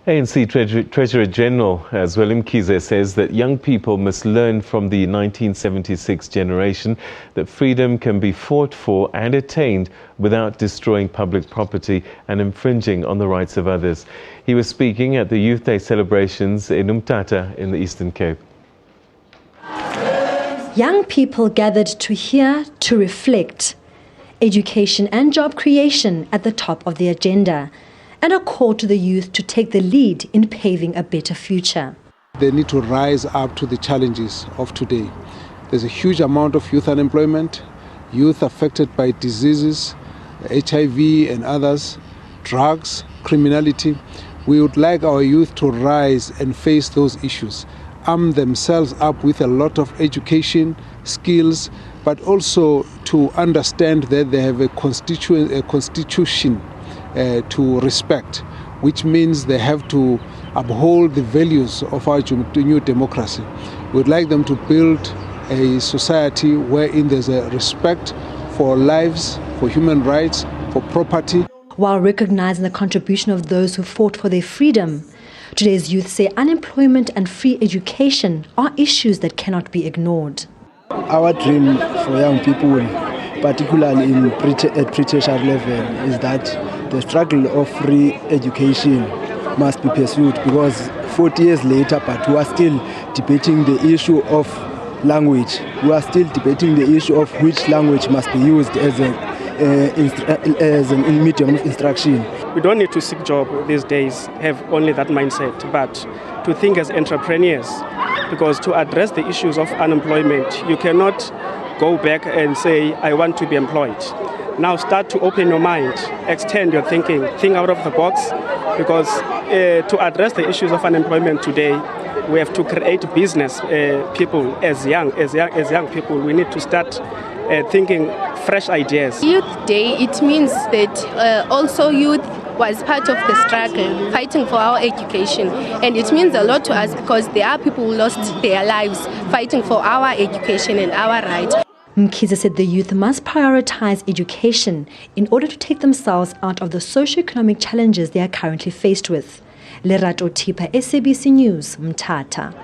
ANC Treasurer General Zweli Mkhize says that young people must learn from the 1976 generation that freedom can be fought for and attained without destroying public property and infringing on the rights of others. He was speaking at the Youth Day celebrations in Umtata in the Eastern Cape. Young people gathered to hear, to reflect. Education and job creation at the top of the agenda, and a call to the youth to take the lead in paving a better future. They need to rise up to the challenges of today. There's a huge amount of youth unemployment, youth affected by diseases, HIV and others, drugs, criminality. We would like our youth to rise and face those issues, arm themselves up with a lot of education, skills, but also to understand that they have a constitution to respect, which means they have to uphold the values of our new democracy. We would like them to build a society wherein there's a respect for lives, for human rights, for property. While recognizing the contribution of those who fought for their freedom, today's youth say unemployment and free education are issues that cannot be ignored. Our dream for young people, particularly at pre-tertiary level, is that the struggle of free education must be pursued, because 40 years later, but we are still debating the issue of language. We are still debating the issue of which language must be used as a medium of instruction. We don't need to seek job these days, have only that mindset, but to think as entrepreneurs, because to address the issues of unemployment, you cannot go back and say, I want to be employed. Now start to open your mind, extend your thinking, think out of the box, because to address the issues of unemployment today, we have to create business people as young people. We need to start thinking fresh ideas. Youth Day, it means that also youth was part of the struggle, fighting for our education. And it means a lot to us because there are people who lost their lives fighting for our education and our rights. Mkhize said the youth must prioritize education in order to take themselves out of the socio-economic challenges they are currently faced with. Lerato Tipa, SABC News, Umtata.